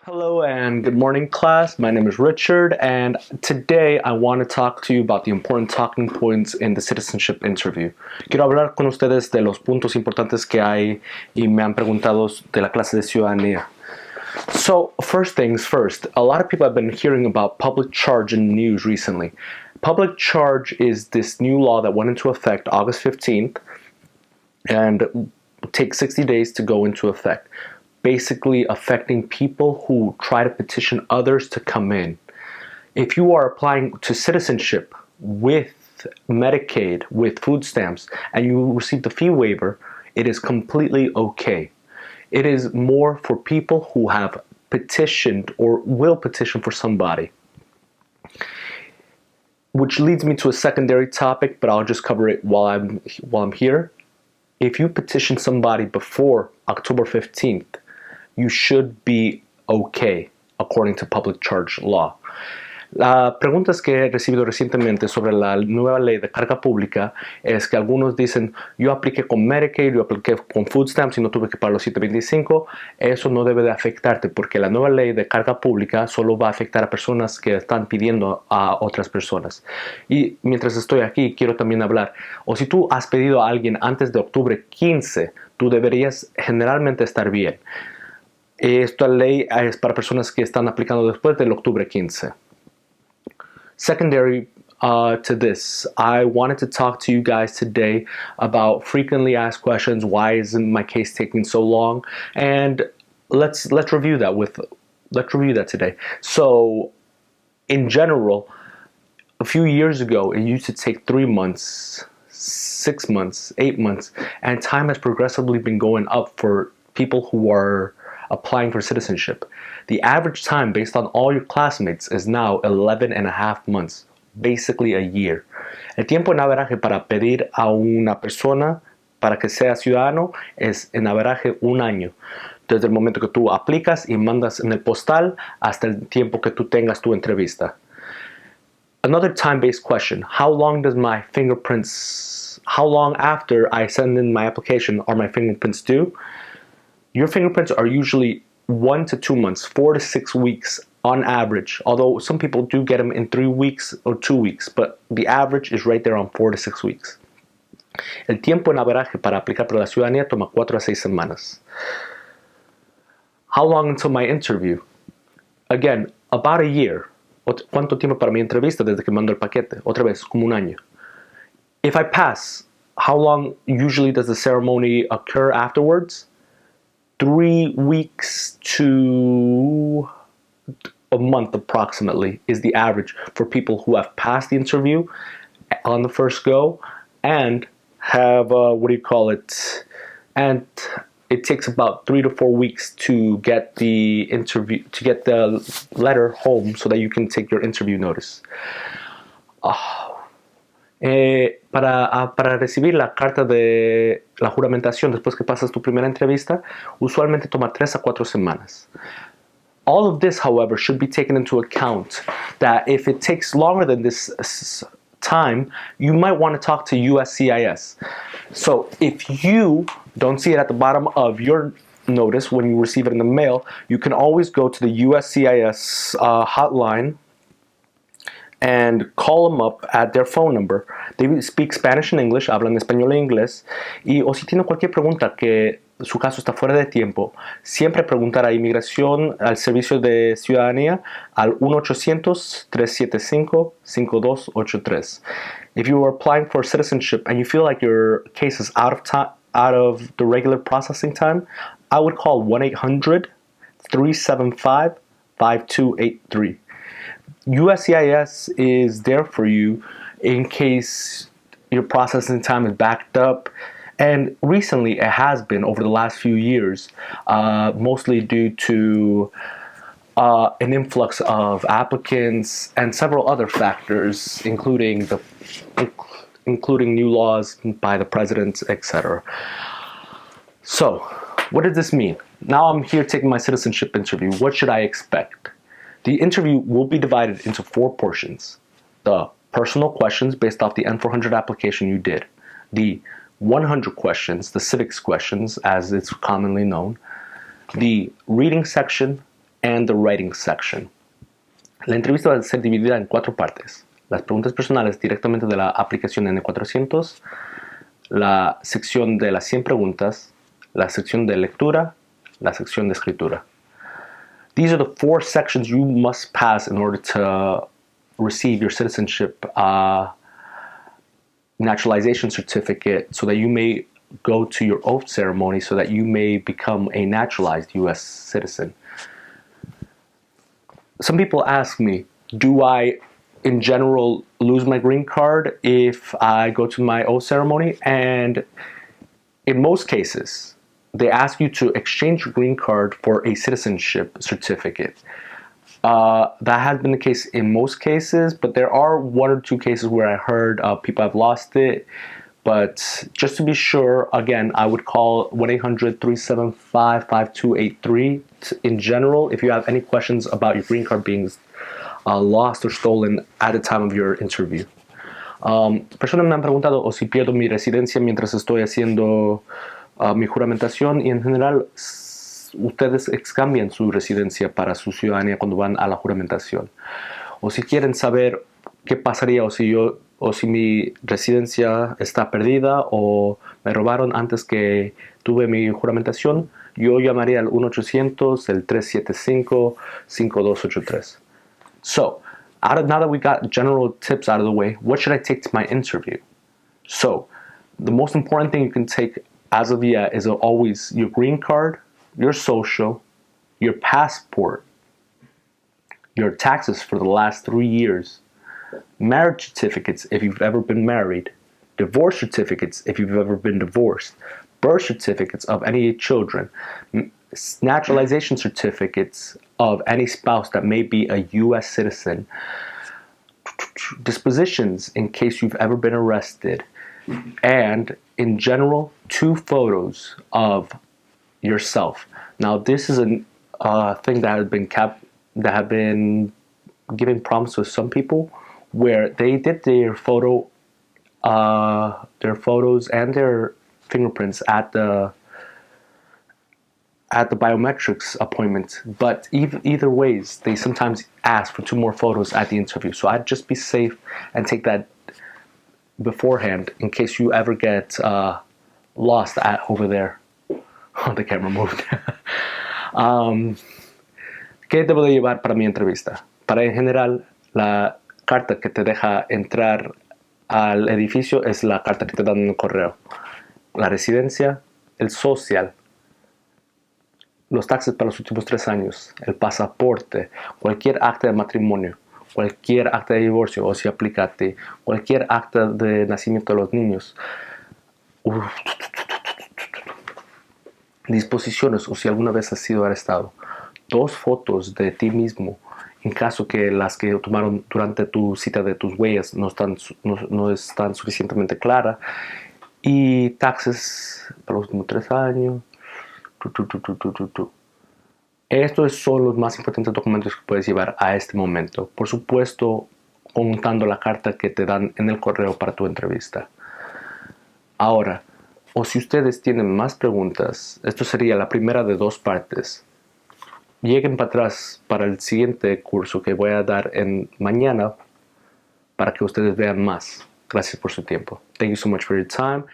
Hello and good morning, class. My name is Richard, and today I want to talk to you about the important talking points in the citizenship interview. Quiero hablar con ustedes de los puntos importantes que hay y me han preguntado de la clase de ciudadanía. So, first things first, a lot of people have been hearing about public charge in the news recently. Public charge is this new law that went into effect August 15th and takes 60 days to go into effect, basically affecting people who try to petition others to come in. If you are applying to citizenship with Medicaid, with food stamps, and you receive the fee waiver, it is completely okay. It is more for people who have petitioned or will petition for somebody. Which leads me to a secondary topic, but I'll just cover it while I'm here. If you petition somebody before October 15th, you should be okay, according to public charge law. Las preguntas que he recibido recientemente sobre la nueva ley de carga pública es que algunos dicen, yo apliqué con Medicaid, yo apliqué con food stamps y no tuve que pagar los 725. Eso no debe de afectarte porque la nueva ley de carga pública solo va a afectar a personas que están pidiendo a otras personas. Y mientras estoy aquí, quiero también hablar, o si tú has pedido a alguien antes de octubre 15, tú deberías generalmente estar bien. Esta ley es para personas que están aplicando después del octubre 15. Secondary to this, I wanted to talk to you guys today about frequently asked questions. Why isn't my case taking so long? And let's review that today. So, in general, a few years ago, it used to take 3 months, 6 months, 8 months, and time has progressively been going up for people who are applying for citizenship. The average time based on all your classmates is now 11 and a half months, basically a year. El tiempo en averaje para pedir a una persona para que sea ciudadano es en averaje 1 año, desde el momento que tú aplicas y mandas en el postal hasta el tiempo que tú tengas tu entrevista. Another time-based question, how long after I send in my application are my fingerprints due? Your fingerprints are usually 1 to 2 months, 4 to 6 weeks on average, although some people do get them in 3 weeks or 2 weeks, but the average is right there on 4 to 6 weeks. El tiempo en averaje para aplicar para la ciudadanía toma 4 a 6 semanas. How long until my interview? Again, about a year. ¿Cuánto tiempo para mi entrevista desde que mando el paquete? Otra vez, como 1 año. If I pass, how long usually does the ceremony occur afterwards? 3 weeks to a month approximately is the average for people who have passed the interview on the first go and have and it takes about 3 to 4 weeks to get the letter home so that you can take your interview notice. Para recibir la carta de la juramentación después que pasas tu primera entrevista, usualmente toma 3 a 4 semanas. All of this, however, should be taken into account that if it takes longer than this time, you might want to talk to USCIS. So if you don't see it at the bottom of your notice when you receive it in the mail, you can always go to the USCIS hotline and call them up at their phone number. They speak Spanish and English, hablan español e inglés. O si tienen cualquier pregunta que su caso está fuera de tiempo, siempre preguntar a Inmigración, al Servicio de Ciudadanía, al 1-800-375-5283. If you are applying for citizenship and you feel like your case is out of the regular processing time, I would call 1-800-375-5283. USCIS is there for you in case your processing time is backed up, and recently it has been over the last few years, mostly due to an influx of applicants and several other factors, including new laws by the president, etc. So, what does this mean? Now I'm here taking my citizenship interview. What should I expect? The interview will be divided into 4 portions. The personal questions based off the N400 application you did. The 100 questions, the civics questions as it's commonly known. The reading section and the writing section. La entrevista va a ser dividida en 4 partes. Las preguntas personales directamente de la aplicación N400, la sección de las 100 preguntas, la sección de lectura, la sección de escritura. These are the 4 sections you must pass in order to receive your citizenship naturalization certificate so that you may go to your oath ceremony so that you may become a naturalized U.S. citizen. Some people ask me, do I in general lose my green card if I go to my oath ceremony? And in most cases, they ask you to exchange your green card for a citizenship certificate. That has been the case in most cases, but there are 1 or 2 cases where I heard people have lost it. But just to be sure, again, I would call 1-800-375-5283. In general, if you have any questions about your green card being lost or stolen at the time of your interview. Personas me han preguntado o si pierdo mi residencia mientras estoy haciendo mi juramentación, y en general ustedes excambian su residencia para su ciudadanía cuando van a la juramentación. O si quieren saber qué pasaría o si mi residencia está perdida o me robaron antes que tuve mi juramentación, yo llamaría al 1-800-375-5283. So, now that we got general tips out of the way, what should I take to my interview? So, the most important thing you can take as of yet is always your green card, your social, your passport, your taxes for the last 3 years, marriage certificates if you've ever been married, divorce certificates if you've ever been divorced, birth certificates of any children, naturalization certificates of any spouse that may be a U.S. citizen, dispositions in case you've ever been arrested, and in general 2 photos of yourself. Now this is a thing that have been given problems with some people, where they did their photos and their fingerprints at the biometrics appointment, but either ways, they sometimes ask for 2 more photos at the interview. So I'd just be safe and take that beforehand in case you ever get lost over there. Oh, the camera moved. ¿Qué debo de llevar para mi entrevista? Para en general, la carta que te deja entrar al edificio es la carta que te dan en el correo. La residencia, el social, los taxes para los últimos 3 años, el pasaporte, cualquier acta de matrimonio, cualquier acta de divorcio, o si aplica a ti, cualquier acta de nacimiento de los niños, disposiciones o si alguna vez has sido arrestado, 2 fotos de ti mismo, en caso que las que tomaron durante tu cita de tus huellas no están suficientemente claras, y taxes para los últimos 3 años. Estos son los más importantes documentos que puedes llevar a este momento. Por supuesto, contando la carta que te dan en el correo para tu entrevista. Ahora, o si ustedes tienen más preguntas, esto sería la primera de 2 partes. Lleguen para atrás para el siguiente curso que voy a dar mañana para que ustedes vean más. Gracias por su tiempo. Thank you so much for your time.